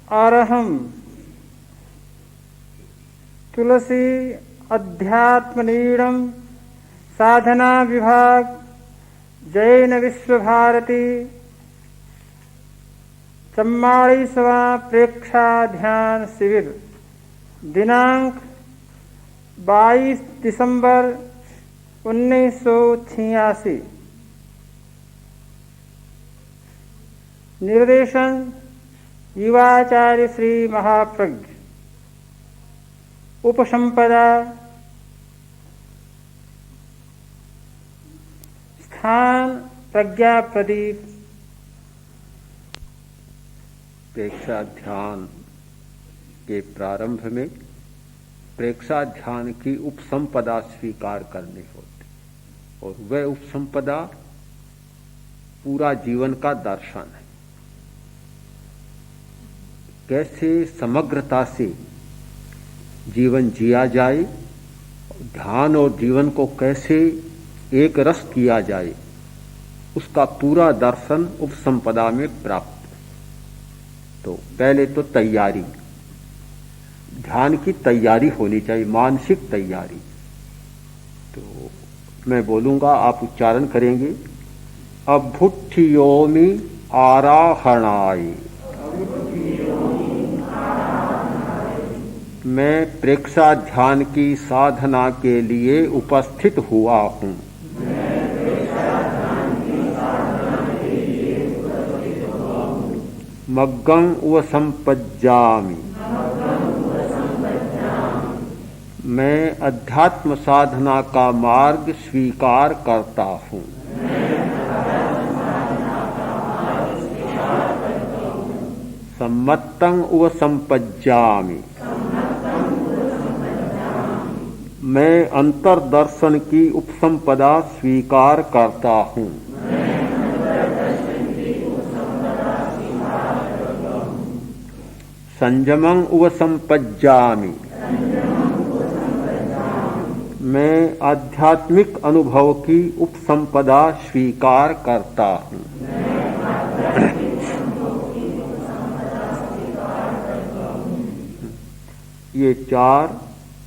अरहम तुलसी अध्यात्मनीडम साधना विभाग जैन विश्व भारती चम्माड़ीसवा प्रेक्षा ध्यान शिविर दिनांक 22 दिसंबर 1986। निर्देशन युवाचार्य श्री महाप्रज्ञ। उपसंपदा स्थान प्रज्ञा प्रदीप। प्रेक्षा ध्यान के प्रारंभ में प्रेक्षा ध्यान की उपसंपदा स्वीकार करनी होती और वह उपसंपदा पूरा जीवन का दर्शन है। कैसे समग्रता से जीवन जिया जाए, ध्यान और जीवन को कैसे एक रस किया जाए, उसका पूरा दर्शन उपसंपदा में प्राप्त। तो पहले तो तैयारी, ध्यान की तैयारी होनी चाहिए, मानसिक तैयारी। तो मैं बोलूंगा, आप उच्चारण करेंगे। अभुट्ठियोमि आराहणाय, मैं प्रेक्षा ध्यान की साधना के लिए उपस्थित हुआ हूं। मग्गं उव संपज्जामि, मैं अध्यात्म साधना का मार्ग स्वीकार करता हूं। सम्मत्तं उव संपज्जामि, मैं अंतर्दर्शन की उपसंपदा स्वीकार करता हूं। संयमं उव संपज्जामि, मैं आध्यात्मिक अनुभव की उपसंपदा स्वीकार करता हूं। ये 4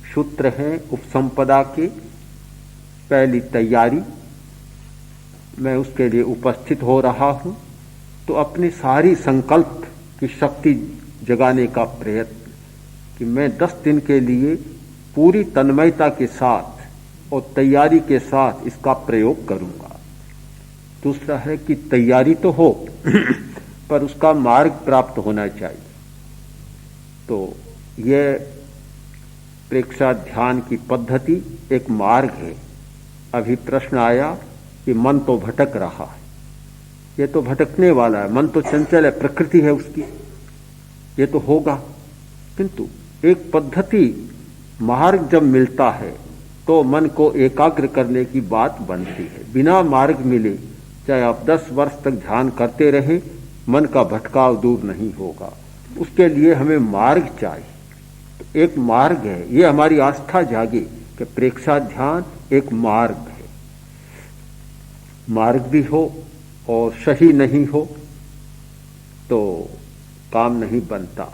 सूत्र हैं उपसंपदा के। पहली तैयारी, मैं उसके लिए उपस्थित हो रहा हूं, तो अपनी सारी संकल्प की शक्ति जगाने का प्रयत्न कि मैं 10 दिन के लिए पूरी तन्मयता के साथ और तैयारी के साथ इसका प्रयोग करूंगा। दूसरा है कि तैयारी तो हो पर उसका मार्ग प्राप्त होना चाहिए। तो यह प्रेक्षा ध्यान की पद्धति एक मार्ग है। अभी प्रश्न आया कि मन तो भटक रहा है। ये तो भटकने वाला है, मन तो चंचल है, प्रकृति है उसकी, ये तो होगा। किंतु एक पद्धति, मार्ग जब मिलता है तो मन को एकाग्र करने की बात बनती है। बिना मार्ग मिले चाहे आप 10 वर्ष तक ध्यान करते रहे, मन का भटकाव दूर नहीं होगा। उसके लिए हमें मार्ग चाहिए। तो एक मार्ग है, ये हमारी आस्था जागे कि प्रेक्षा ध्यान एक मार्ग है। मार्ग भी हो और सही नहीं हो तो काम नहीं बनता।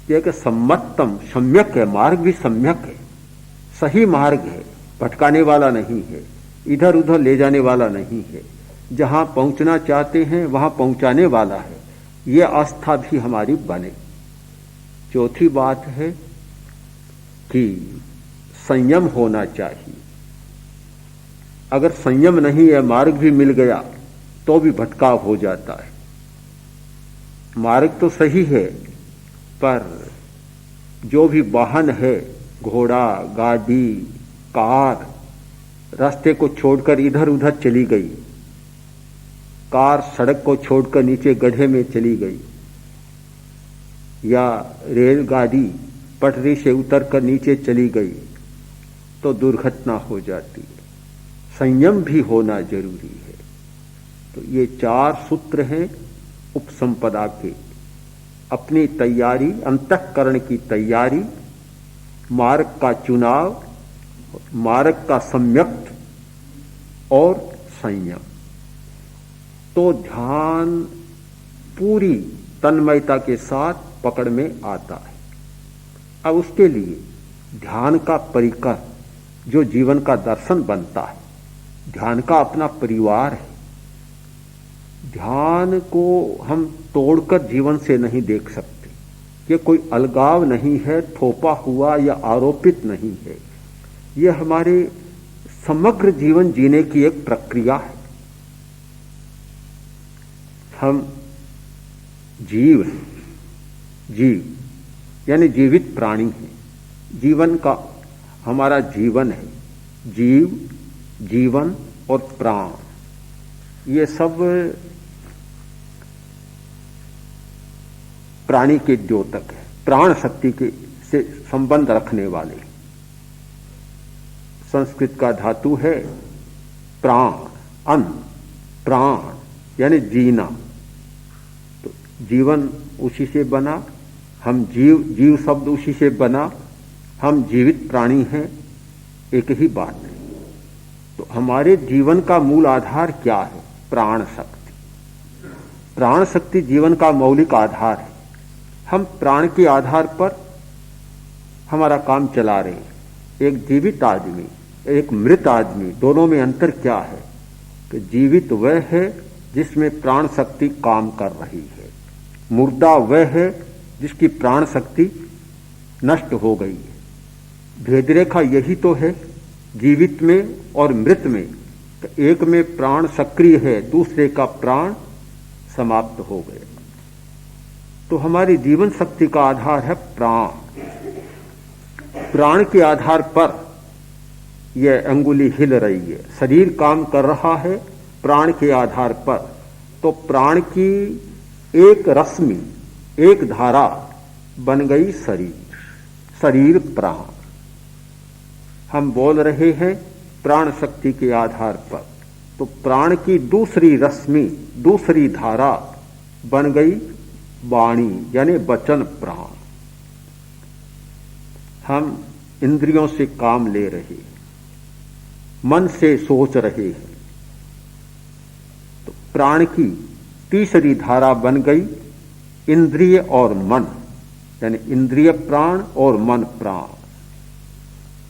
यह कि सम्मतम, सम्यक है, मार्ग भी सम्यक है, सही मार्ग है, भटकाने वाला नहीं है, इधर उधर ले जाने वाला नहीं है, जहां पहुंचना चाहते हैं वहां पहुंचाने वाला है। यह आस्था भी हमारी बने। चौथी बात है कि संयम होना चाहिए। अगर संयम नहीं है, मार्ग भी मिल गया तो भी भटकाव हो जाता है। मार्ग तो सही है पर जो भी वाहन है, घोड़ा, गाड़ी, कार, रास्ते को छोड़कर इधर उधर चली गई, कार सड़क को छोड़कर नीचे गड्ढे में चली गई, या रेलगाड़ी पटरी से उतरकर नीचे चली गई, तो दुर्घटना हो जाती है। संयम भी होना जरूरी है। तो ये 4 सूत्र हैं उपसंपदा के। अपनी तैयारी, अंतःकरण की तैयारी, मार्ग का चुनाव, मार्ग का सम्यक और संयम। तो ध्यान पूरी तन्मयता के साथ पकड़ में आता है। अब उसके लिए ध्यान का परिकर जो जीवन का दर्शन बनता है, ध्यान का अपना परिवार है। ध्यान को हम तोड़कर जीवन से नहीं देख सकते। ये कोई अलगाव नहीं है, थोपा हुआ या आरोपित नहीं है। यह हमारे समग्र जीवन जीने की एक प्रक्रिया है। हम जीव हैं, जीव यानी जीवित प्राणी हैं। जीवन का हमारा जीवन है। जीव, जीवन और प्राण, ये सब प्राणी के द्योतक है, प्राण शक्ति के से संबंध रखने वाले। संस्कृत का धातु है प्राण, अन्न, प्राण यानी जीना। तो जीवन उसी से बना, हम जीव, जीव शब्द उसी से बना, हम जीवित प्राणी हैं, एक ही बात है। तो हमारे जीवन का मूल आधार क्या है? प्राण शक्ति। प्राण शक्ति जीवन का मौलिक आधार है। हम प्राण के आधार पर हमारा काम चला रहे हैं। एक जीवित आदमी, एक मृत आदमी, दोनों में अंतर क्या है? कि जीवित वह है जिसमें प्राण शक्ति काम कर रही है, मुर्दा वह है जिसकी प्राण शक्ति नष्ट हो गई है। भेदरेखा यही तो है जीवित में और मृत में। तो एक में प्राण सक्रिय है, दूसरे का प्राण समाप्त हो गया। तो हमारी जीवन शक्ति का आधार है प्राण। प्राण के आधार पर यह अंगुली हिल रही है, शरीर काम कर रहा है प्राण के आधार पर। तो प्राण की एक रश्मि, एक धारा बन गई शरीर, शरीर प्राण। हम बोल रहे हैं प्राण शक्ति के आधार पर, तो प्राण की दूसरी रश्मि, दूसरी धारा बन गई वाणी यानी वचन प्राण। हम इंद्रियों से काम ले रहे हैं, मन से सोच रहे हैं। तो प्राण की तीसरी धारा बन गई इंद्रिय और मन, यानी इंद्रिय प्राण और मन प्राण।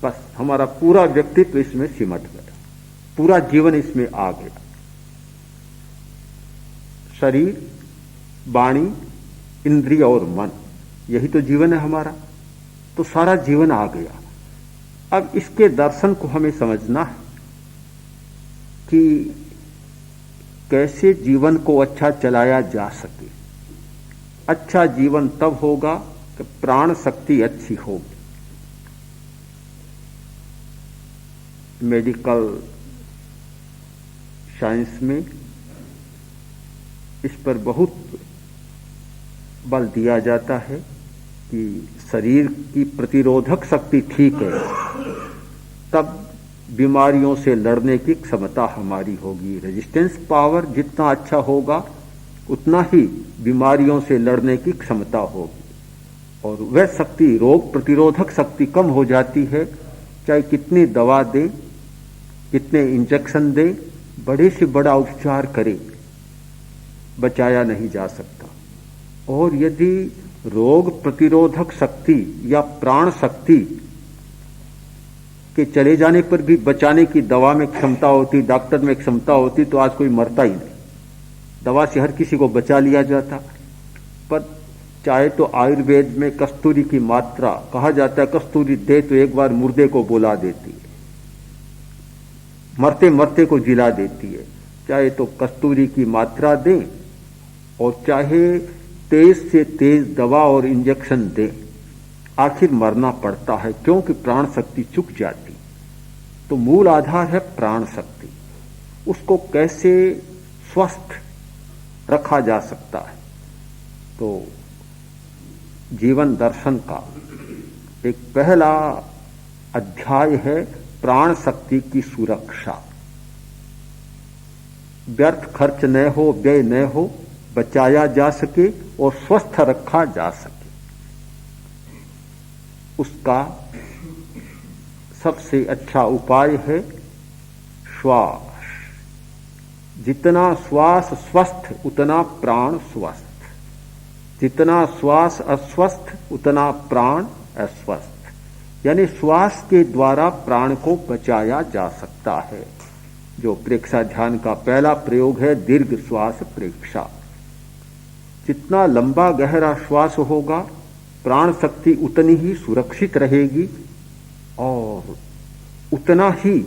बस हमारा पूरा व्यक्तित्व इसमें सिमट गया, पूरा जीवन इसमें आ गया। शरीर, वाणी, इंद्रिय और मन, यही तो जीवन है हमारा। तो सारा जीवन आ गया। अब इसके दर्शन को हमें समझना है कि कैसे जीवन को अच्छा चलाया जा सके। अच्छा जीवन तब होगा कि प्राण शक्ति अच्छी होगी। मेडिकल साइंस में इस पर बहुत बल दिया जाता है कि शरीर की प्रतिरोधक शक्ति ठीक है, तब बीमारियों से लड़ने की क्षमता हमारी होगी। रेजिस्टेंस पावर जितना अच्छा होगा उतना ही बीमारियों से लड़ने की क्षमता होगी। और वह शक्ति, रोग प्रतिरोधक शक्ति कम हो जाती है, चाहे कितनी दवा दे, कितने इंजेक्शन दे, बड़े से बड़ा उपचार करे, बचाया नहीं जा सकता। और यदि रोग प्रतिरोधक शक्ति या प्राण शक्ति के चले जाने पर भी बचाने की दवा में क्षमता होती, डॉक्टर में क्षमता होती, तो आज कोई मरता ही नहीं। दवा से हर किसी को बचा लिया जाता। पर चाहे तो आयुर्वेद में कस्तूरी की मात्रा कहा जाता है, कस्तूरी दे तो एक बार मुर्दे को बुला देती है, मरते मरते को जिला देती है। चाहे तो कस्तूरी की मात्रा दें और चाहे तेज से तेज दवा और इंजेक्शन दें, आखिर मरना पड़ता है, क्योंकि प्राण शक्ति चुक जाती। तो मूल आधार है प्राण शक्ति। उसको कैसे स्वस्थ रखा जा सकता है? तो जीवन दर्शन का एक पहला अध्याय है प्राण शक्ति की सुरक्षा। व्यर्थ खर्च न हो, व्यय न हो, बचाया जा सके और स्वस्थ रखा जा सके। उसका सबसे अच्छा उपाय है श्वास। जितना श्वास स्वस्थ उतना प्राण स्वस्थ। जितना श्वास अस्वस्थ उतना प्राण अस्वस्थ, यानी श्वास के द्वारा प्राण को बचाया जा सकता है। जो प्रेक्षा ध्यान का पहला प्रयोग है दीर्घ श्वास प्रेक्षा। जितना लंबा गहरा श्वास होगा प्राण शक्ति उतनी ही सुरक्षित रहेगी और उतना ही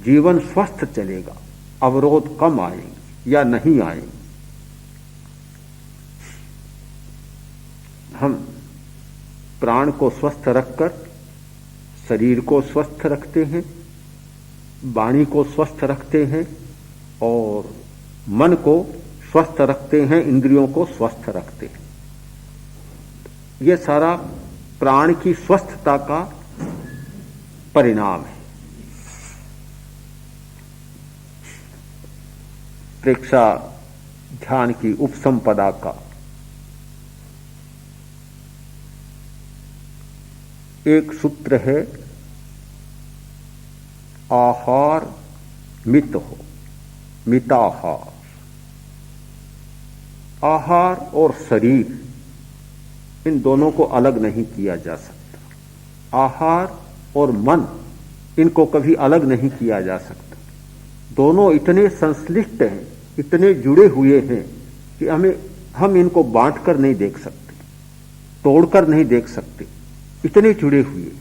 जीवन स्वस्थ चलेगा, अवरोध कम आएंगे या नहीं आएंगे। हम प्राण को स्वस्थ रखकर शरीर को स्वस्थ रखते हैं, वाणी को स्वस्थ रखते हैं और मन को स्वस्थ रखते हैं, इंद्रियों को स्वस्थ रखते हैं। यह सारा प्राण की स्वस्थता का परिणाम है। प्रेक्षा ध्यान की उपसंपदा का एक सूत्र है, आहार मित हो, मिताहार। आहार और शरीर इन दोनों को अलग नहीं किया जा सकता। आहार और मन इनको कभी अलग नहीं किया जा सकता। दोनों इतने संश्लिष्ट हैं, इतने जुड़े हुए हैं कि हम इनको बांटकर नहीं देख सकते, तोड़कर नहीं देख सकते, इतने जुड़े हुए।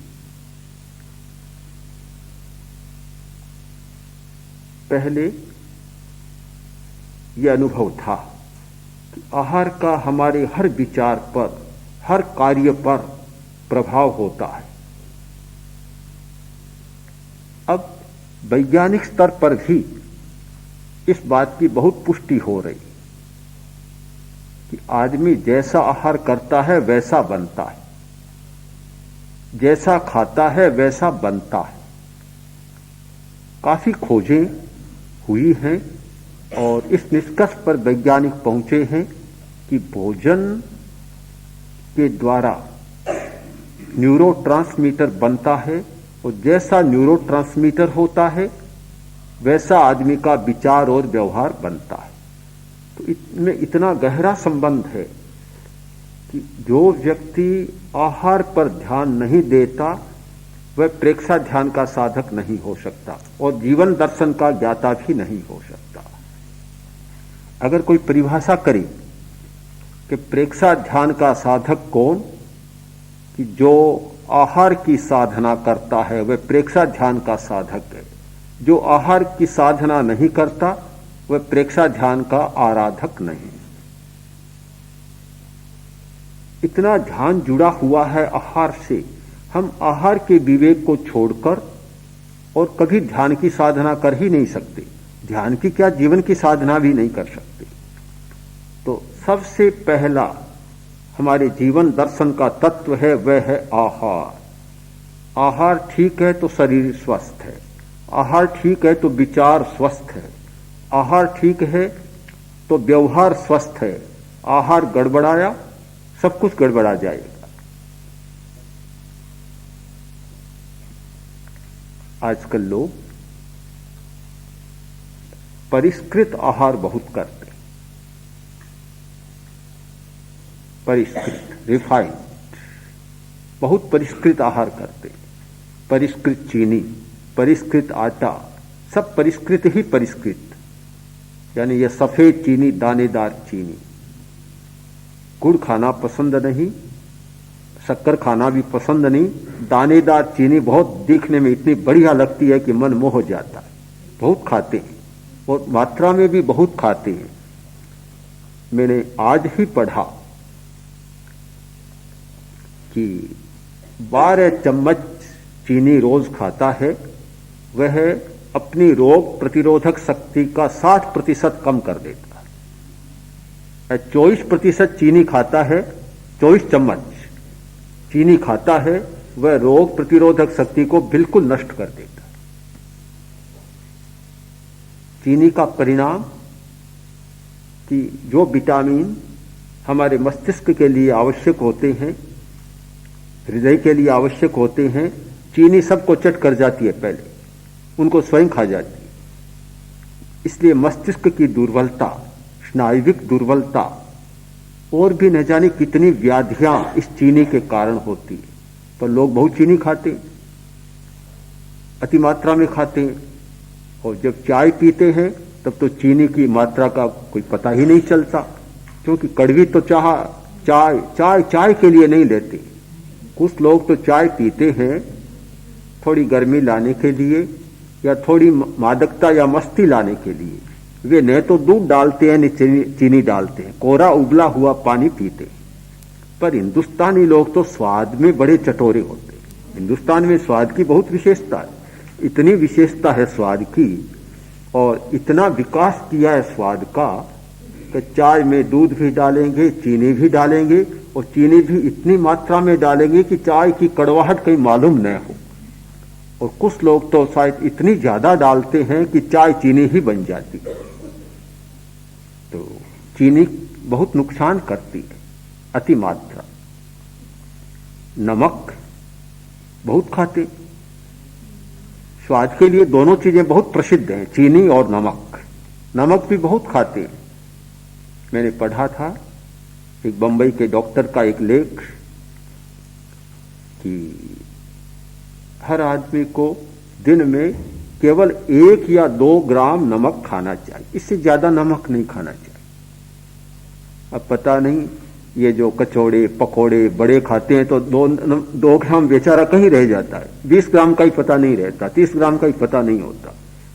पहले यह अनुभव था कि आहार का हमारे हर विचार पर, हर कार्य पर प्रभाव होता है। अब वैज्ञानिक स्तर पर भी इस बात की बहुत पुष्टि हो रही कि आदमी जैसा आहार करता है वैसा बनता है, जैसा खाता है वैसा बनता है। काफी खोजें हुई हैं और इस निष्कर्ष पर वैज्ञानिक पहुंचे हैं कि भोजन के द्वारा न्यूरोट्रांसमीटर बनता है और जैसा न्यूरोट्रांसमीटर होता है वैसा आदमी का विचार और व्यवहार बनता है। तो इसमें इतना गहरा संबंध है कि जो व्यक्ति आहार पर ध्यान नहीं देता वह प्रेक्षा ध्यान का साधक नहीं हो सकता और जीवन दर्शन का ज्ञाता भी नहीं हो सकता। अगर कोई परिभाषा करे कि प्रेक्षा ध्यान का साधक कौन, कि जो आहार की साधना करता है वह प्रेक्षा ध्यान का साधक है, जो आहार की साधना नहीं करता वह प्रेक्षा ध्यान का आराधक नहीं। इतना ध्यान जुड़ा हुआ है आहार से, हम आहार के विवेक को छोड़कर और कभी ध्यान की साधना कर ही नहीं सकते। ध्यान की क्या, जीवन की साधना भी नहीं कर सकते। तो सबसे पहला हमारे जीवन दर्शन का तत्व है वह है आहार। आहार ठीक है तो शरीर स्वस्थ है, आहार ठीक है तो विचार स्वस्थ है, आहार ठीक है तो व्यवहार स्वस्थ है। आहार गड़बड़ाया सब कुछ गड़बड़ा जाएगा। आजकल लोग परिष्कृत आहार बहुत करते हैं, परिष्कृत, रिफाइंड, बहुत परिष्कृत आहार करते हैं। परिष्कृत चीनी, परिष्कृत आटा, सब परिष्कृत ही परिष्कृत, यानी यह सफेद चीनी, दानेदार चीनी। गुड़ खाना पसंद नहीं, शक्कर खाना भी पसंद नहीं, दानेदार चीनी बहुत देखने में इतनी बढ़िया लगती है कि मन मोह जाता है। बहुत खाते हैं और मात्रा में भी बहुत खाते हैं। मैंने आज ही पढ़ा कि 12 चम्मच चीनी रोज खाता है वह अपनी रोग प्रतिरोधक शक्ति का 60% कम कर देता है। 24% चीनी खाता है, 24 चम्मच चीनी खाता है वह रोग प्रतिरोधक शक्ति को बिल्कुल नष्ट कर देता है। चीनी का परिणाम कि जो विटामिन हमारे मस्तिष्क के लिए आवश्यक होते हैं, हृदय के लिए आवश्यक होते हैं, चीनी सबको चट कर जाती है, पहले उनको स्वयं खा जाती है। इसलिए मस्तिष्क की दुर्बलता, स्नायुविक दुर्बलता और भी न जाने कितनी व्याधियां इस चीनी के कारण होती है। पर लोग बहुत चीनी खाते हैं, अति मात्रा में खाते हैं, और जब चाय पीते हैं तब तो चीनी की मात्रा का कोई पता ही नहीं चलता, क्योंकि कड़वी तो चाय के लिए नहीं लेते। कुछ लोग तो चाय पीते हैं थोड़ी गर्मी लाने के लिए या थोड़ी मादकता या मस्ती लाने के लिए। वे न तो दूध डालते हैं न चीनी डालते हैं, कोरा उबला हुआ पानी पीते हैं। पर हिंदुस्तानी लोग तो स्वाद में बड़े चटोरे होते हैं। हिंदुस्तान में स्वाद की बहुत विशेषता है, इतनी विशेषता है स्वाद की, और इतना विकास किया है स्वाद का कि चाय में दूध भी डालेंगे, चीनी भी डालेंगे, और चीनी भी इतनी मात्रा में डालेंगे कि चाय की कड़वाहट कहीं मालूम न हो। और कुछ लोग तो शायद इतनी ज्यादा डालते हैं कि चाय चीनी ही बन जाती है। तो चीनी बहुत नुकसान करती है, अति मात्रा। नमक बहुत खाते, स्वाद के लिए दोनों चीजें बहुत प्रसिद्ध हैं, चीनी और नमक। नमक भी बहुत खाते हैं। मैंने पढ़ा था एक बंबई के डॉक्टर का एक लेख कि हर आदमी को दिन में केवल 1 या 2 ग्राम नमक खाना चाहिए, इससे ज्यादा नमक नहीं खाना चाहिए। अब पता नहीं ये जो कचौड़े पकोड़े बड़े खाते हैं तो 2 ग्राम बेचारा कहीं रह जाता है, 20 ग्राम का ही पता नहीं रहता, 30 ग्राम का ही पता नहीं होता।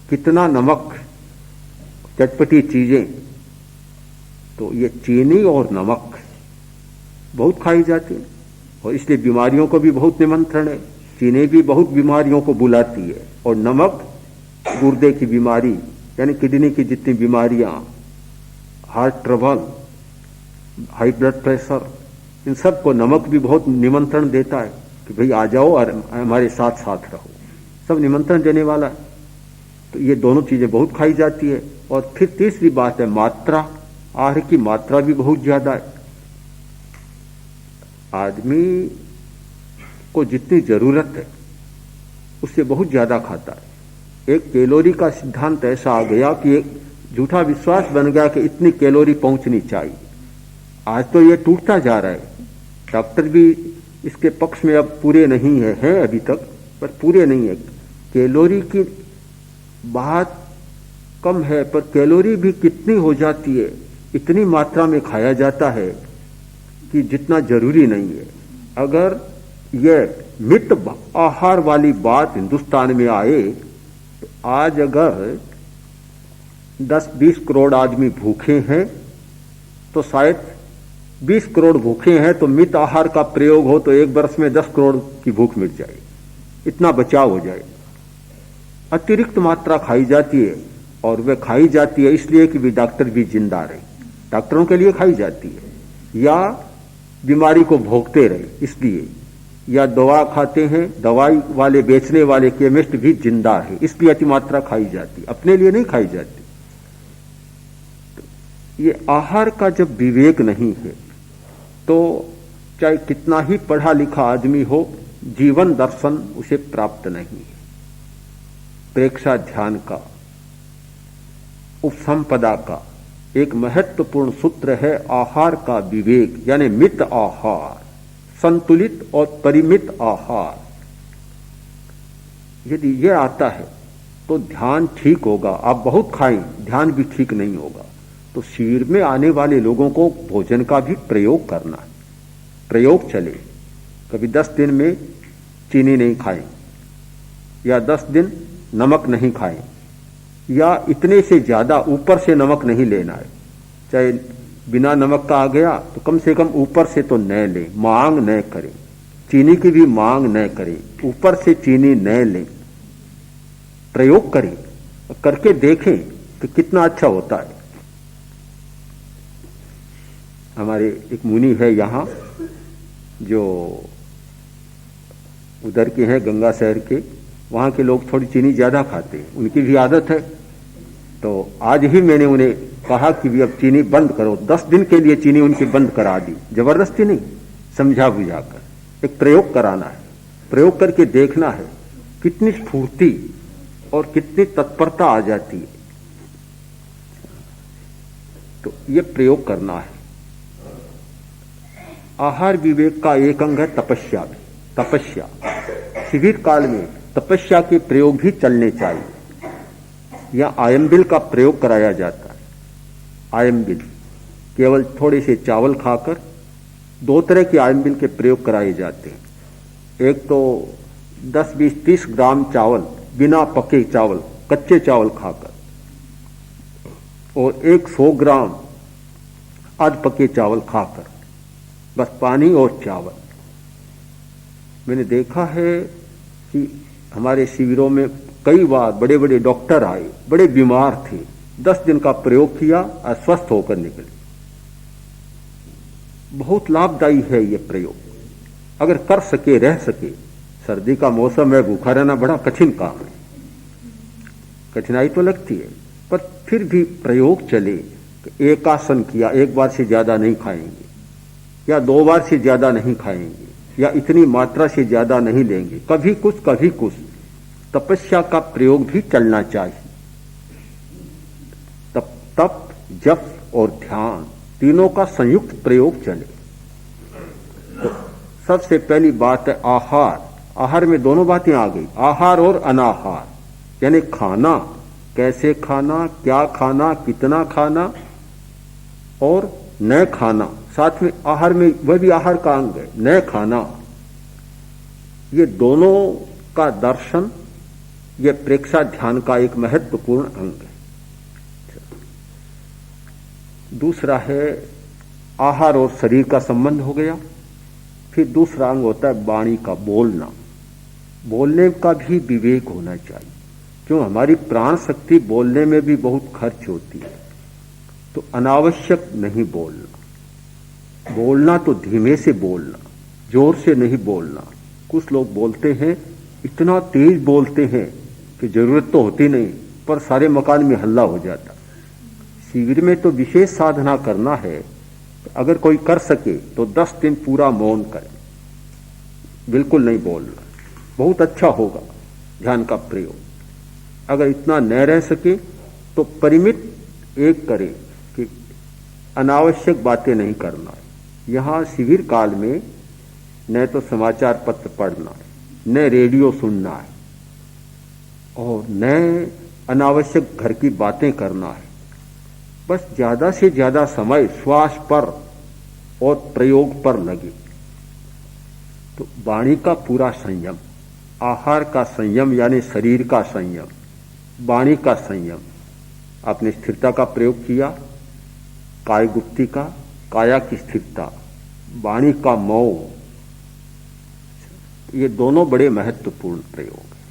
कितना नमक, चटपटी चीजें। तो ये चीनी और नमक बहुत खाई जाती है, और इसलिए बीमारियों को भी बहुत निमंत्रण है। चीनी भी बहुत बीमारियों को बुलाती है, और नमक गुर्दे की बीमारी यानी किडनी की जितनी बीमारियां, heart trouble, high blood pressure, इन सब को नमक भी बहुत निमंत्रण देता है कि भाई आ जाओ और हमारे साथ साथ रहो, सब निमंत्रण देने वाला है। तो ये दोनों चीजें बहुत खाई जाती है। और फिर तीसरी बात है मात्रा, आहार की मात्रा भी बहुत ज्यादा है। आदमी को जितनी जरूरत है उससे बहुत ज्यादा खाता है। एक कैलोरी का सिद्धांत ऐसा आ गया कि एक झूठा विश्वास बन गया कि इतनी कैलोरी पहुंचनी चाहिए। आज तो ये टूटता जा रहा है, डॉक्टर भी इसके पक्ष में अब पूरे नहीं है अभी तक, पर पूरे नहीं है। कैलोरी की बात कम है, पर कैलोरी भी कितनी हो जाती है, इतनी मात्रा में खाया जाता है कि जितना जरूरी नहीं है। अगर यह मित आहार वाली बात हिंदुस्तान में आए तो आज अगर 10-20 करोड़ आदमी भूखे हैं तो शायद 20 करोड़ भूखे हैं तो मित आहार का प्रयोग हो तो 1 वर्ष में 10 करोड़ की भूख मिट जाए, इतना बचाव हो जाए। अतिरिक्त मात्रा खाई जाती है, और वह खाई जाती है इसलिए कि भी डॉक्टर भी जिंदा रहे, डॉक्टरों के लिए खाई जाती है, या बीमारी को भोगते रहे इसलिए, या दवा खाते हैं, दवाई वाले बेचने वाले केमिस्ट भी जिंदा है इसलिए अति मात्रा खाई जाती, अपने लिए नहीं खाई जाती। तो ये आहार का जब विवेक नहीं है तो चाहे कितना ही पढ़ा लिखा आदमी हो, जीवन दर्शन उसे प्राप्त नहीं है। प्रेक्षा ध्यान का, उपसंपदा का एक महत्वपूर्ण सूत्र है आहार का विवेक, यानी मित आहार, संतुलित और परिमित आहार। यदि यह आता है तो ध्यान ठीक होगा। आप बहुत खाएं, ध्यान भी ठीक नहीं होगा। तो शरीर में आने वाले लोगों को भोजन का भी प्रयोग करना है, प्रयोग चले। कभी 10 दिन में चीनी नहीं खाएं, या 10 दिन नमक नहीं खाएं, या इतने से ज्यादा ऊपर से नमक नहीं लेना है। चाहे बिना नमक का आ गया तो कम से कम ऊपर से तो न लें, मांग न करें, चीनी की भी मांग न करें, ऊपर से चीनी न लें, प्रयोग करें, करके देखें कि कितना अच्छा होता है। हमारे एक मुनि है यहाँ जो उधर के हैं, गंगा शहर के, वहाँ के लोग थोड़ी चीनी ज्यादा खाते हैं, उनकी भी आदत है। तो आज ही मैंने उन्हें कहा कि भी अब चीनी बंद करो, 10 दिन के लिए चीनी उनकी बंद करा दी, जबरदस्ती नहीं, समझा बुझाकर। एक प्रयोग कराना है, प्रयोग करके देखना है कितनी स्फूर्ति और कितनी तत्परता आ जाती है। तो ये प्रयोग करना है। आहार विवेक का एक अंग है तपस्या भी। तपस्या शिविर काल में तपस्या के प्रयोग भी चलने चाहिए। या आयम्बिल का प्रयोग कराया जाता है। आयम्बिल केवल थोड़े से चावल खाकर, दो तरह के आयम्बिल के प्रयोग कराए जाते हैं। एक तो 10, 20, 30 ग्राम चावल बिना पके चावल, कच्चे चावल खाकर, और 100 ग्राम आध पके चावल खाकर, बस पानी और चावल। मैंने देखा है कि हमारे शिविरों में कई बार बड़े बड़े डॉक्टर आए, बड़े बीमार थे, 10 दिन का प्रयोग किया और स्वस्थ होकर निकले। बहुत लाभदायी है ये प्रयोग, अगर कर सके, रह सके। सर्दी का मौसम है, भूखा रहना बड़ा कठिन काम है, कठिनाई तो लगती है, पर फिर भी प्रयोग चले। एक आसन किया, एक बार से ज्यादा नहीं खाएंगे, या 2 बार से ज्यादा नहीं खाएंगे, या इतनी मात्रा से ज्यादा नहीं लेंगे, कभी कुछ कभी कुछ। तपस्या का प्रयोग भी चलना चाहिए। तप, जप और ध्यान तीनों का संयुक्त प्रयोग चले। तो सबसे पहली बात है आहार। आहार में दोनों बातें आ गई, आहार और अनाहार, यानी खाना, कैसे खाना, क्या खाना, कितना खाना और न खाना। साथ में आहार में वह भी आहार का अंग है, न खाना। ये दोनों का दर्शन, ये प्रेक्षा ध्यान का एक महत्वपूर्ण अंग है। दूसरा है आहार और शरीर का संबंध हो गया। फिर दूसरा अंग होता है वाणी का, बोलना। बोलने का भी विवेक होना चाहिए, क्यों हमारी प्राण शक्ति बोलने में भी बहुत खर्च होती है। तो अनावश्यक नहीं बोलना। बोलना तो धीमे से बोलना, जोर से नहीं बोलना। कुछ लोग बोलते हैं, इतना तेज बोलते हैं कि जरूरत तो होती नहीं, पर सारे मकान में हल्ला हो जाता। शिविर में तो विशेष साधना करना है। अगर कोई कर सके तो 10 दिन पूरा मौन करे, बिल्कुल नहीं बोलना, बहुत अच्छा होगा ध्यान का प्रयोग। अगर इतना न रह सके तो परिमित एक करे कि अनावश्यक बातें नहीं करना है। यहाँ शिविर काल में न तो समाचार पत्र पढ़ना है, न रेडियो सुनना है, और न अनावश्यक घर की बातें करना है। बस ज्यादा से ज्यादा समय श्वास पर और प्रयोग पर लगे। तो वाणी का पूरा संयम, आहार का संयम यानी शरीर का संयम, वाणी का संयम। आपने स्थिरता का प्रयोग किया, काय गुप्ती का, काया की स्थिरता, वाणी का मौन, ये दोनों बड़े महत्वपूर्ण प्रयोग हैं।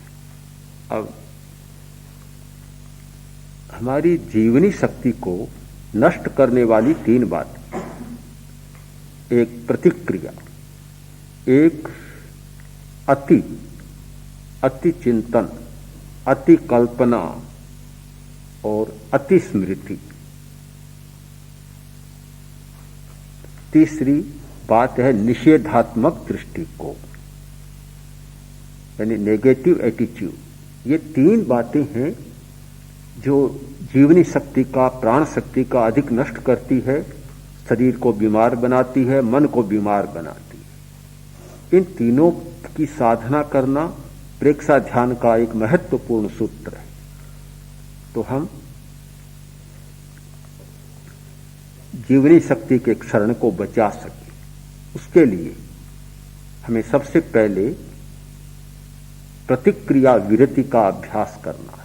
अब हमारी जीवनी शक्ति को नष्ट करने वाली 3 बात, एक प्रतिक्रिया, एक अति चिंतन, अति कल्पना और अति स्मृति। तीसरी बात है निषेधात्मक दृष्टिकोण, यानी नेगेटिव एटीट्यूड। ये 3 बातें हैं जो जीवनी शक्ति का, प्राण शक्ति का अधिक नष्ट करती है, शरीर को बीमार बनाती है, मन को बीमार बनाती है। इन तीनों की साधना करना प्रेक्षा ध्यान का एक महत्वपूर्ण सूत्र है। तो हम जीवनी शक्ति के क्षरण को बचा सके, उसके लिए हमें सबसे पहले प्रतिक्रिया विरति का अभ्यास करना है।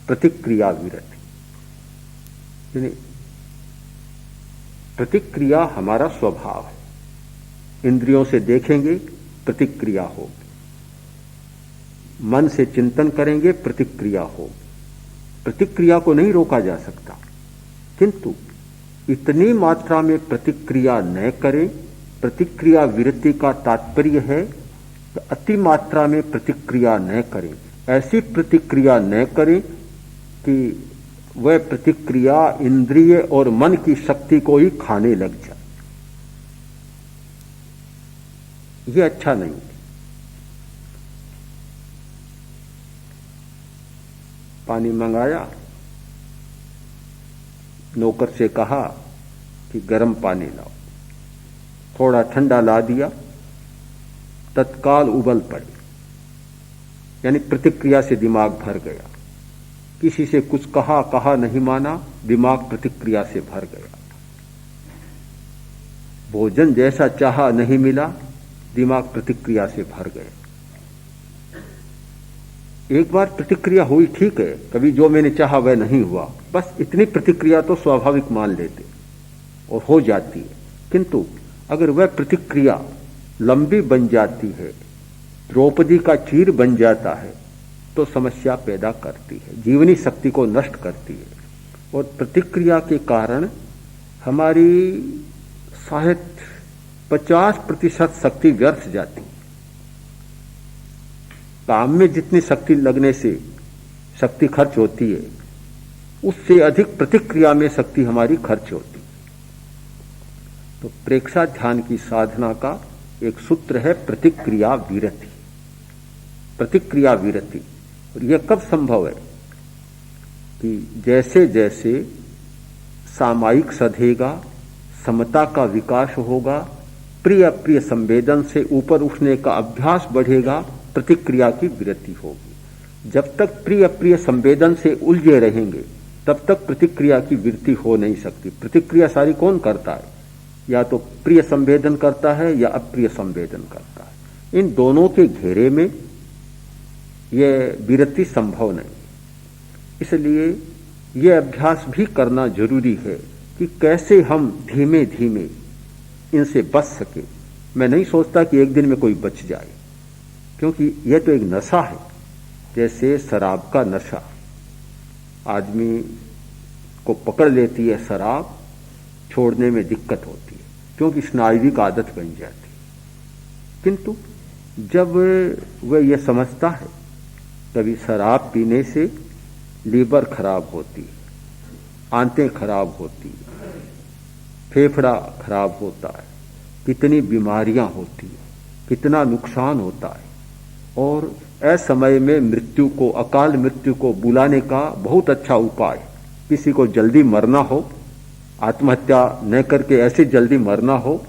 प्रतिक्रिया विरति यानी प्रतिक्रिया हमारा स्वभाव है। इंद्रियों से देखेंगे, प्रतिक्रिया होगी। मन से चिंतन करेंगे, प्रतिक्रिया होगी। प्रतिक्रिया को नहीं रोका जा सकता, किंतु इतनी मात्रा में प्रतिक्रिया न करें। प्रतिक्रिया विरति का तात्पर्य है कि अति मात्रा में प्रतिक्रिया न करें। ऐसी प्रतिक्रिया न करें कि वह प्रतिक्रिया इंद्रिय और मन की शक्ति को ही खाने लग जाए। ये अच्छा नहीं। पानी मंगाया, नौकर से कहा कि गर्म पानी लाओ, थोड़ा ठंडा ला दिया, तत्काल उबल पड़े, यानी प्रतिक्रिया से दिमाग भर गया। किसी से कुछ कहा नहीं माना, दिमाग प्रतिक्रिया से भर गया। भोजन जैसा चाहा नहीं मिला, दिमाग प्रतिक्रिया से भर गया। एक बार प्रतिक्रिया हुई, ठीक है, कभी जो मैंने चाहा वह नहीं हुआ, बस इतनी प्रतिक्रिया तो स्वाभाविक मान लेते और हो जाती है। किंतु अगर वह प्रतिक्रिया लंबी बन जाती है, द्रौपदी का चीर बन जाता है, तो समस्या पैदा करती है, जीवनी शक्ति को नष्ट करती है। और प्रतिक्रिया के कारण हमारी शायद 50% शक्ति व्यर्थ जाती है। काम में जितनी शक्ति लगने से शक्ति खर्च होती है, उससे अधिक प्रतिक्रिया में शक्ति हमारी खर्च होती है। तो प्रेक्षा ध्यान की साधना का एक सूत्र है प्रतिक्रिया विरति। प्रतिक्रिया विरति, और यह कब संभव है कि जैसे जैसे सामायिक सधेगा, समता का विकास होगा, प्रिय अप्रिय संवेदन से ऊपर उठने का अभ्यास बढ़ेगा, प्रतिक्रिया की विरति होगी। जब तक प्रिय अप्रिय संवेदन से उलझे रहेंगे, तब तक प्रतिक्रिया की विरति हो नहीं सकती। प्रतिक्रिया सारी कौन करता है? या तो प्रिय संवेदन करता है या अप्रिय संवेदन करता है। इन दोनों के घेरे में यह विरति संभव नहीं। इसलिए यह अभ्यास भी करना जरूरी है कि कैसे हम धीमे धीमे इनसे बच सके। मैं नहीं सोचता कि एक दिन में कोई बच जाए, क्योंकि यह तो एक नशा है, जैसे शराब का नशा। आदमी को पकड़ लेती है शराब, छोड़ने में दिक्कत होती है, क्योंकि स्नायुविक आदत बन जाती है। किंतु जब वह यह समझता है, कभी शराब पीने से लीवर खराब होती है, आंतें खराब होती है, फेफड़ा खराब होता है, कितनी बीमारियां होती है, कितना नुकसान होता है, और ऐसे समय में मृत्यु को, अकाल मृत्यु को बुलाने का बहुत अच्छा उपाय। किसी को जल्दी मरना हो, आत्महत्या न करके ऐसे जल्दी मरना हो,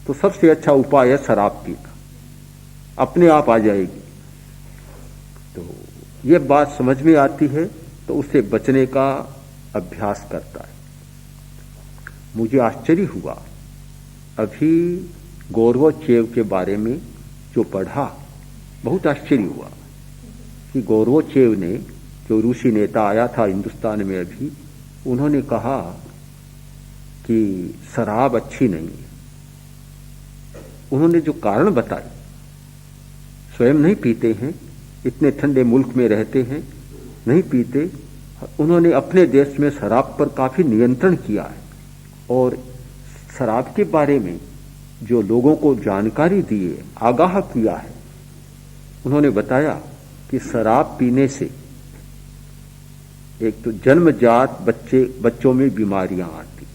तो सबसे अच्छा उपाय है शराब पीना, अपने आप आ जाएगी। तो ये बात समझ में आती है, तो उससे बचने का अभ्यास करता है। मुझे आश्चर्य हुआ, अभी गोर्बाचेव के बारे में जो पढ़ा, बहुत आश्चर्य हुआ कि गोर्बाचेव ने, जो रूसी नेता आया था हिंदुस्तान में अभी, उन्होंने कहा कि शराब अच्छी नहीं है। उन्होंने जो कारण बताए, स्वयं नहीं पीते हैं, इतने ठंडे मुल्क में रहते हैं, नहीं पीते। उन्होंने अपने देश में शराब पर काफी नियंत्रण किया है, और शराब के बारे में जो लोगों को जानकारी दी है, आगाह किया है। उन्होंने बताया कि शराब पीने से एक तो जन्मजात बच्चों में बीमारियां आती,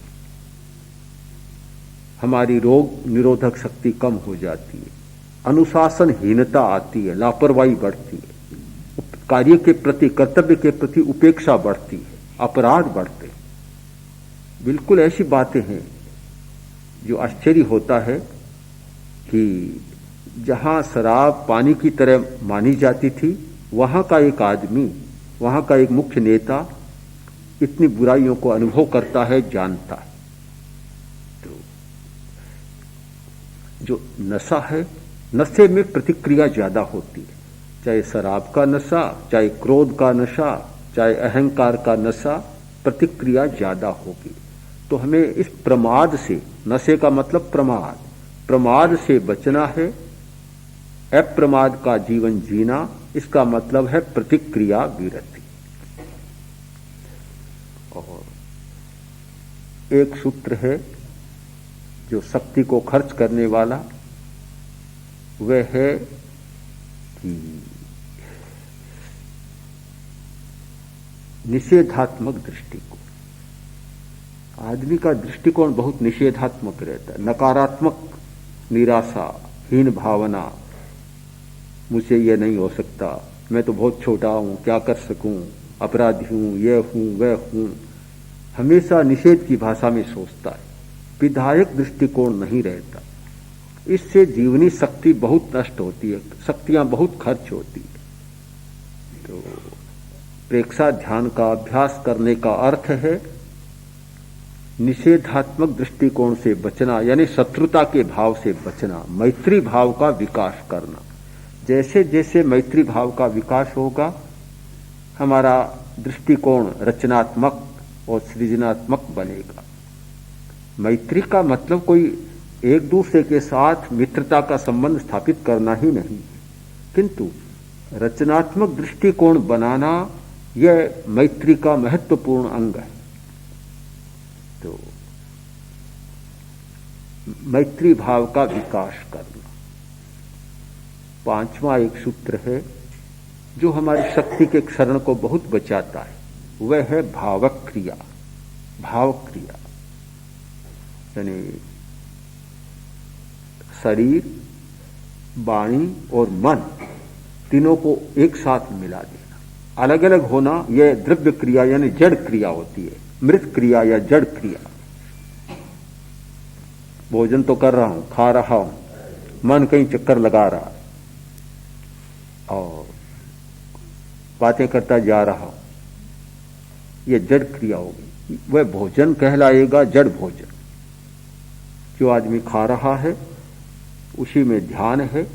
हमारी रोग निरोधक शक्ति कम हो जाती है, अनुशासनहीनता आती है, लापरवाही बढ़ती है, कार्य के प्रति, कर्तव्य के प्रति उपेक्षा बढ़ती है, अपराध बढ़ते हैं। बिल्कुल ऐसी बातें हैं जो आश्चर्य होता है कि जहां शराब पानी की तरह मानी जाती थी, वहां का एक आदमी, वहां का एक मुख्य नेता इतनी बुराइयों को अनुभव करता है, जानता है। तो जो नशा है, नशे में प्रतिक्रिया ज्यादा होती है, चाहे शराब का नशा, चाहे क्रोध का नशा, चाहे अहंकार का नशा, प्रतिक्रिया ज्यादा होगी। तो हमें इस प्रमाद से, नशे का मतलब प्रमाद, प्रमाद से बचना है। अप्रमाद का जीवन जीना, इसका मतलब है प्रतिक्रिया विरति। और एक सूत्र है जो शक्ति को खर्च करने वाला, वह है कि निषेधात्मक दृष्टिकोण। आदमी का दृष्टिकोण बहुत निषेधात्मक रहता है, नकारात्मक, निराशा, हीन भावना, मुझसे यह नहीं हो सकता, मैं तो बहुत छोटा हूं, क्या कर सकूं, अपराधी हूं, यह हूं, वह हूं, हमेशा निषेध की भाषा में सोचता है। विधायक दृष्टिकोण नहीं रहता। इससे जीवनी शक्ति बहुत नष्ट होती है, शक्तियां बहुत खर्च होती है। तो प्रेक्षा ध्यान का अभ्यास करने का अर्थ है निषेधात्मक दृष्टिकोण से बचना, यानी शत्रुता के भाव से बचना, मैत्री भाव का विकास करना। जैसे जैसे मैत्री भाव का विकास होगा हमारा दृष्टिकोण रचनात्मक और सृजनात्मक बनेगा। मैत्री का मतलब कोई एक दूसरे के साथ मित्रता का संबंध स्थापित करना ही नहीं, किंतु रचनात्मक दृष्टिकोण बनाना यह मैत्री का महत्वपूर्ण अंग है। तो मैत्री भाव का विकास करना। पांचवा एक सूत्र है जो हमारी शक्ति के क्षरण को बहुत बचाता है, वह है भावक क्रिया। भाव क्रिया यानी शरीर, वाणी और मन तीनों को एक साथ मिला देना। अलग अलग होना यह द्रव्य क्रिया यानी जड़ क्रिया होती है, मृत क्रिया या जड़ क्रिया। भोजन तो कर रहा हूं, खा रहा हूं, मन कहीं चक्कर लगा रहा है और बातें करता जा रहा हूं, यह जड़ क्रिया होगी। वह भोजन कहलाएगा, जड़ भोजन। जो आदमी खा रहा है उसी में ध्यान है,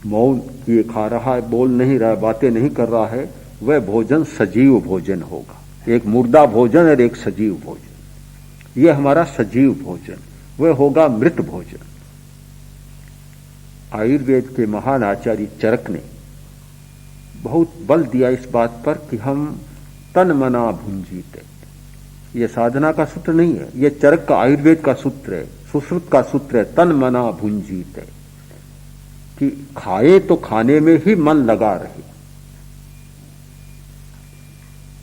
मौन किए खा रहा है, बोल नहीं रहा है, बातें नहीं कर रहा है, वह भोजन सजीव भोजन होगा। एक मुर्दा भोजन और एक सजीव भोजन। यह हमारा सजीव भोजन, वह होगा मृत भोजन। आयुर्वेद के महान आचार्य चरक ने बहुत बल दिया इस बात पर कि हम तन मना भुंजीते। यह साधना का सूत्र नहीं है, यह चरक का आयुर्वेद का सूत्र है, सुश्रुत का सूत्र है, तन मना भुंजीते। कि खाए तो खाने में ही मन लगा रहे,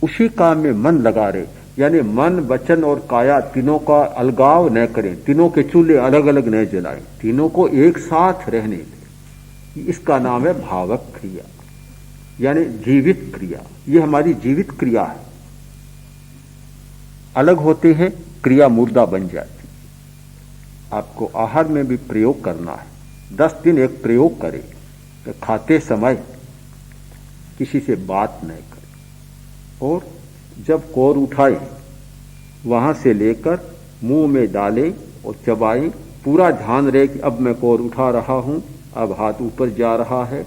उसी काम में मन लगा रहे, यानी मन, वचन और काया तीनों का अलगाव न करें, तीनों के चूल्हे अलग अलग न जलाएं, तीनों को एक साथ रहने दें। इसका नाम है भावक क्रिया यानी जीवित क्रिया। यह हमारी जीवित क्रिया है। अलग होते हैं क्रिया मुर्दा बन जाती। आपको आहार में भी प्रयोग करना है। 10 दिन एक प्रयोग करें कि खाते समय किसी से बात न करें और जब कोर उठाए वहां से लेकर मुंह में डाले और चबाए, पूरा ध्यान रहे कि अब मैं कोर उठा रहा हूं, अब हाथ ऊपर जा रहा है,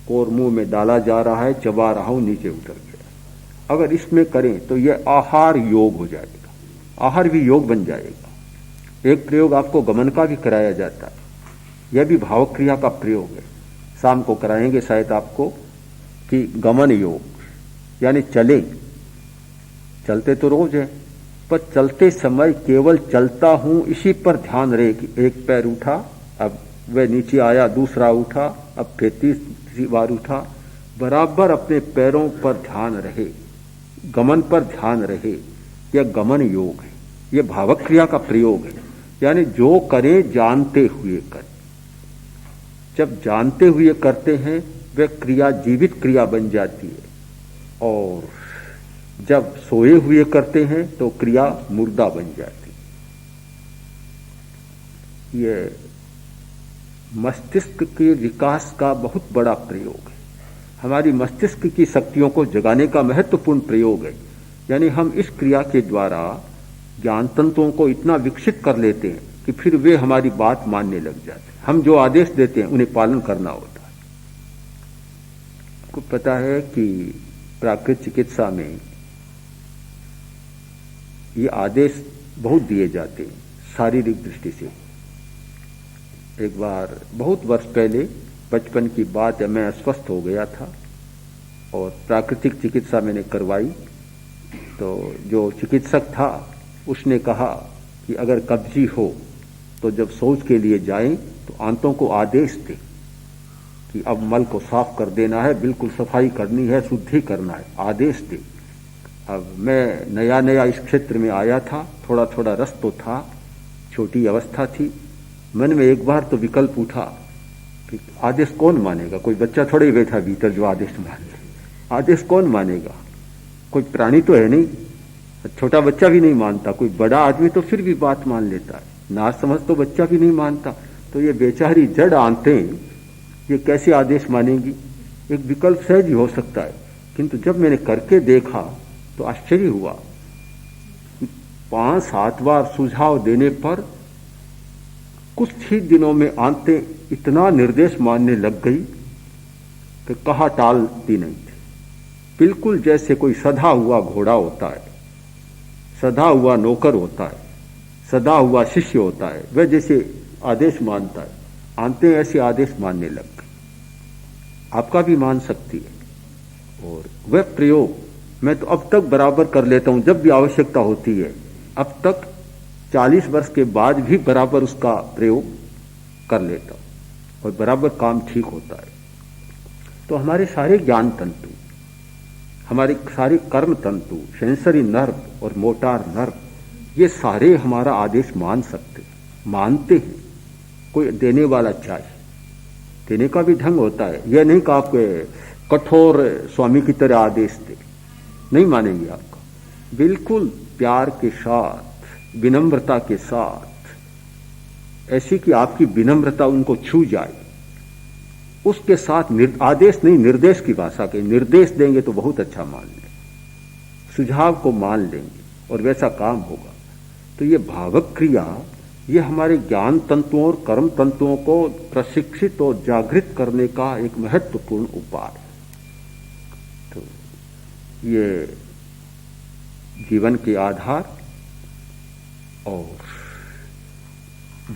कोर मुंह में डाला जा रहा है, चबा रहा हूं, नीचे उतर गया। अगर इसमें करें तो यह आहार योग हो जाएगा, आहार भी योग बन जाएगा। एक प्रयोग आपको गमन का भी कराया जाता है, यह भी भाव क्रिया का प्रयोग है। शाम को कराएंगे शायद आपको कि गमन योग यानी चले, चलते तो रोज है पर चलते समय केवल चलता हूं इसी पर ध्यान रहे कि एक पैर उठा, अब वह नीचे आया, दूसरा उठा, अब फिर तीसरी बार उठा। बराबर अपने पैरों पर ध्यान रहे, गमन पर ध्यान रहे। यह गमन योग है, यह भावक क्रिया का प्रयोग है। यानी जो करे जानते हुए करे। जब जानते हुए करते हैं वह क्रिया जीवित क्रिया बन जाती है, और जब सोए हुए करते हैं तो क्रिया मुर्दा बन जाती है। यह मस्तिष्क के विकास का बहुत बड़ा प्रयोग है, हमारी मस्तिष्क की शक्तियों को जगाने का महत्वपूर्ण प्रयोग है। यानी हम इस क्रिया के द्वारा ज्ञान तंत्रों को इतना विकसित कर लेते हैं कि फिर वे हमारी बात मानने लग जाते हैं। हम जो आदेश देते हैं उन्हें पालन करना होता है। आपको पता है कि प्राकृतिक चिकित्सा में ये आदेश बहुत दिए जाते हैं शारीरिक दृष्टि से। एक बार बहुत वर्ष पहले, बचपन की बात है, मैं अस्वस्थ हो गया था और प्राकृतिक चिकित्सा मैंने करवाई। तो जो चिकित्सक था उसने कहा कि अगर कब्जी हो तो जब शौच के लिए जाएं तो आंतों को आदेश दे कि अब मल को साफ कर देना है, बिल्कुल सफाई करनी है, शुद्धि करना है, आदेश दे। अब मैं नया नया इस क्षेत्र में आया था, थोड़ा थोड़ा रस तो था, छोटी अवस्था थी। मन में एक बार तो विकल्प उठा कि आदेश कौन मानेगा। कोई बच्चा थोड़े ही बैठा भीतर जो आदेश माने, आदेश कौन मानेगा। कोई प्राणी तो है नहीं, छोटा बच्चा भी नहीं मानता, कोई बड़ा आदमी तो फिर भी बात मान लेता है, ना समझ तो बच्चा भी नहीं मानता। तो ये बेचारी जड़ आंतें ये कैसे आदेश मानेंगी? एक विकल्प सहज ही हो सकता है, किंतु जब मैंने करके देखा तो आश्चर्य हुआ। 5-7 बार सुझाव देने पर कुछ ही दिनों में आंतें इतना निर्देश मानने लग गई कि कहा टालती नहीं थी। बिल्कुल जैसे कोई सधा हुआ घोड़ा होता है, सधा हुआ नौकर होता है, सधा हुआ शिष्य होता है, वह जैसे आदेश मानता है, आंतें ऐसे आदेश मानने लग गई। आपका भी मान सकती है। और वह प्रयोग मैं तो अब तक बराबर कर लेता हूं जब भी आवश्यकता होती है। अब तक 40 वर्ष के बाद भी बराबर उसका प्रयोग कर लेता हूं और बराबर काम ठीक होता है। तो हमारे सारे ज्ञान तंतु, हमारे सारे कर्म तंतु, सेंसरी नर्व और मोटार नर्व, ये सारे हमारा आदेश मान सकते, मानते हैं। कोई देने वाला चाहिए, देने का भी ढंग होता है। यह नहीं कि आप कठोर स्वामी की तरह आदेश दे, नहीं मानेंगे आपका। बिल्कुल प्यार के साथ, विनम्रता के साथ, ऐसी कि आपकी विनम्रता उनको छू जाए, उसके साथ आदेश नहीं निर्देश की भाषा के निर्देश देंगे तो बहुत अच्छा मान लेंगे, सुझाव को मान लेंगे और वैसा काम होगा। तो ये भावक क्रिया, ये हमारे ज्ञान तंतुओं और कर्म तंतुओं को प्रशिक्षित और जागृत करने का एक महत्वपूर्ण उपाय है। तो ये जीवन के आधार और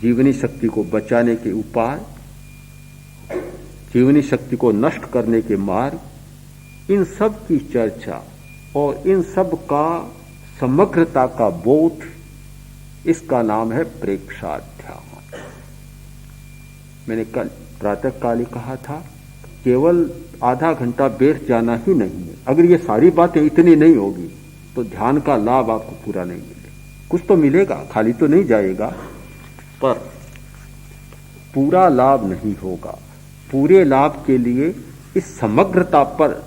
जीवनी शक्ति को बचाने के उपाय, जीवनी शक्ति को नष्ट करने के मार्ग, इन सब की चर्चा और इन सब का समग्रता का बोध, इसका नाम है प्रेक्षाध्यान। मैंने कल प्रातः काल ही कहा था, केवल आधा घंटा बैठ जाना ही नहीं है। अगर ये सारी बातें इतनी नहीं होगी तो ध्यान का लाभ आपको पूरा नहीं मिलेगा। कुछ तो मिलेगा, खाली तो नहीं जाएगा, पर पूरा लाभ नहीं होगा। पूरे लाभ के लिए इस समग्रता पर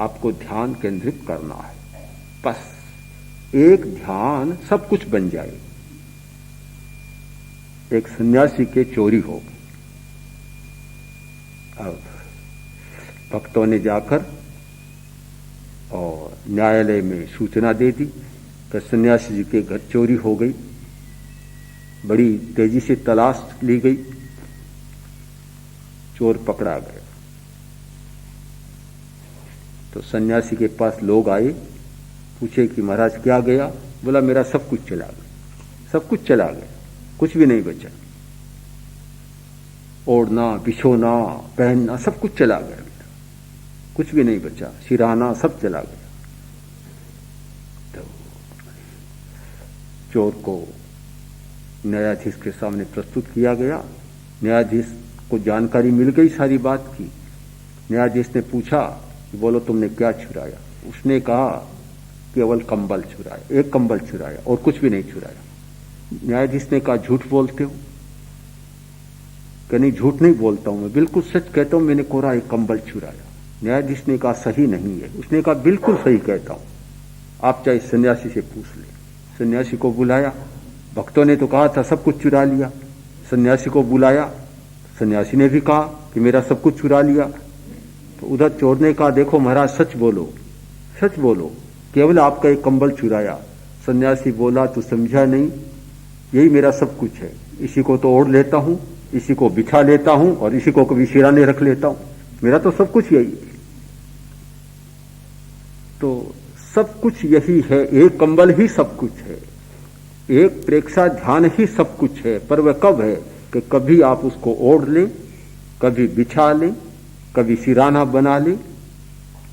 आपको ध्यान केंद्रित करना है। बस एक ध्यान सब कुछ बन जाए। एक सन्यासी के चोरी हो गई। अब भक्तों ने जाकर और न्यायालय में सूचना दे दी कि सन्यासी जी के घर चोरी हो गई। बड़ी तेजी से तलाश ली गई, चोर पकड़ा गया। तो सन्यासी के पास लोग आए, पूछे कि महाराज क्या गया? बोला मेरा सब कुछ चला गया, सब कुछ चला गया, कुछ भी नहीं बचा। ओढ़ना, बिछोना, पहनना सब कुछ चला गया, कुछ भी नहीं बचा, सिराना सब चला गया। तो चोर को न्यायाधीश के सामने प्रस्तुत किया गया। न्यायाधीश को जानकारी मिल गई सारी बात की। न्यायाधीश ने पूछा कि बोलो तुमने क्या चुराया? उसने कहा केवल कंबल चुराया, एक कंबल चुराया और कुछ भी नहीं चुराया। न्यायाधीश ने कहा झूठ बोलते हो? कि नहीं, झूठ नहीं बोलता हूं, मैं बिल्कुल सच कहता हूं, मैंने कोरा एक कंबल चुराया। न्यायाधीश ने कहा सही नहीं है। उसने कहा बिल्कुल सही कहता हूं, आप चाहे सन्यासी से पूछ ले। सन्यासी को बुलाया। भक्तों ने तो कहा था सब कुछ चुरा लिया। सन्यासी को बुलाया, सन्यासी ने भी कहा कि मेरा सब कुछ चुरा लिया। तो उधर चोर ने कहा देखो महाराज सच बोलो, सच बोलो, केवल आपका एक कंबल चुराया। सन्यासी बोला तू समझा नहीं, यही मेरा सब कुछ है। इसी को तो ओढ़ लेता हूं, इसी को बिछा लेता हूं और इसी को कभी सिराने रख लेता हूं, मेरा तो सब कुछ यही है। तो सब कुछ यही है, एक कंबल ही सब कुछ है, एक प्रेक्षा ध्यान ही सब कुछ है। पर वह कब है कि कभी आप उसको ओढ़ लें, कभी बिछा लें, कभी सिराना बना लें,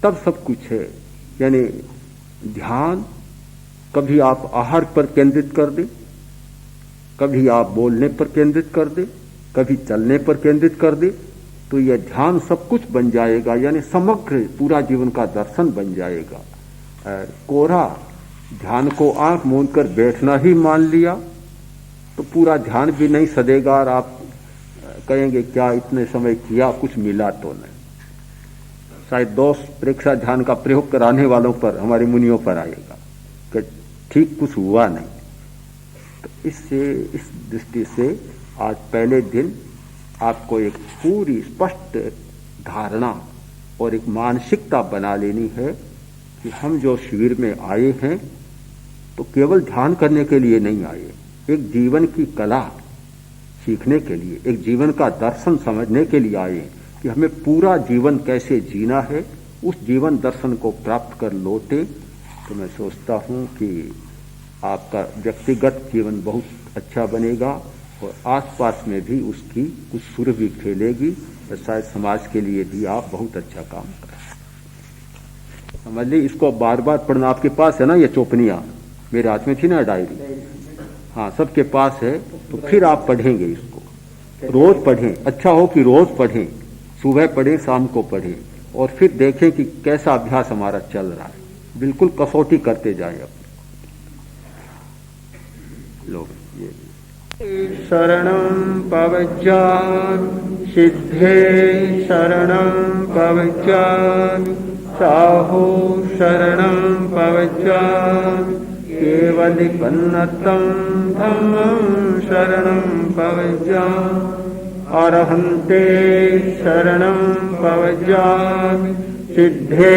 तब सब कुछ है। यानी ध्यान कभी आप आहार पर केंद्रित कर दें, कभी आप बोलने पर केंद्रित कर दें, कभी चलने पर केंद्रित कर दें, तो यह ध्यान सब कुछ बन जाएगा। यानी समग्र पूरा जीवन का दर्शन बन जाएगा। कोरा ध्यान को आंख मूंद कर बैठना ही मान लिया तो पूरा ध्यान भी नहीं सदेगा और आप कहेंगे क्या इतने समय किया, कुछ मिला तो नहीं। शायद दोष प्रेक्षा ध्यान का प्रयोग कराने वालों पर, हमारे मुनियों पर आएगा कि ठीक कुछ हुआ नहीं। तो इस दृष्टि से आज पहले दिन आपको एक पूरी स्पष्ट धारणा और एक मानसिकता बना लेनी है कि हम जो शिविर में आए हैं तो केवल ध्यान करने के लिए नहीं आए, एक जीवन की कला सीखने के लिए, एक जीवन का दर्शन समझने के लिए आए कि हमें पूरा जीवन कैसे जीना है। उस जीवन दर्शन को प्राप्त कर लौटे तो मैं सोचता हूँ कि आपका व्यक्तिगत जीवन बहुत अच्छा बनेगा और आसपास में भी उसकी कुछ सुर भी खेलेगी और शायद समाज के लिए भी आप बहुत अच्छा काम करें। समझ ली, इसको बार बार पढ़ना। आपके पास है ना ये चौपनियाँ, मेरे हाथ में थी ना डायरी, हाँ सबके पास है। तो फिर आप पढ़ेंगे इसको, रोज पढ़ें, अच्छा हो कि रोज पढ़ें, सुबह पढ़ें शाम को पढ़ें और फिर देखें कि कैसा अभ्यास हमारा चल रहा है। बिल्कुल कसौटी करते जाए अपने लोग। ये शरणं पवज्जामि सिद्धे शरणं पवज्जामि साहो शरणं पवज्जामि केवलिपन्नतं धम्मं शरणं पवज्जामि अरहन्ते शरणं पवज्जामि सिद्धे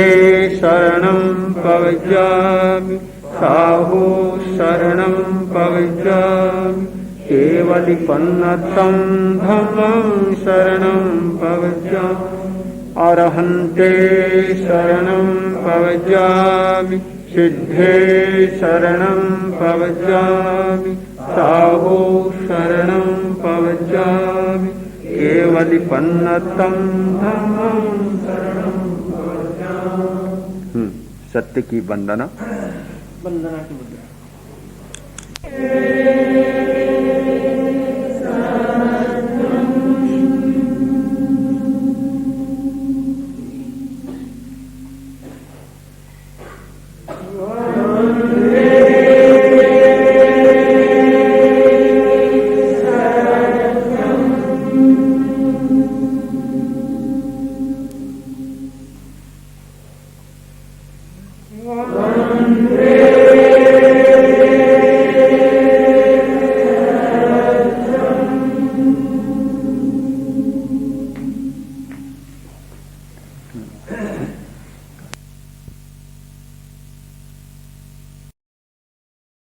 शरणं पवज्जामि साहो शरणं पवज्जामि केवलिपन्नतं धम्मं शरणं पवज्जामि अरहन्ते शरणं पवज्जामि सिद्धे शरणं पवज्जामि साहो शरणं पवज्जामि केवलिपन्नतं धम्मं शरणं पवज्जामि। सत्य की वंदना। वंदना की मुद्रा।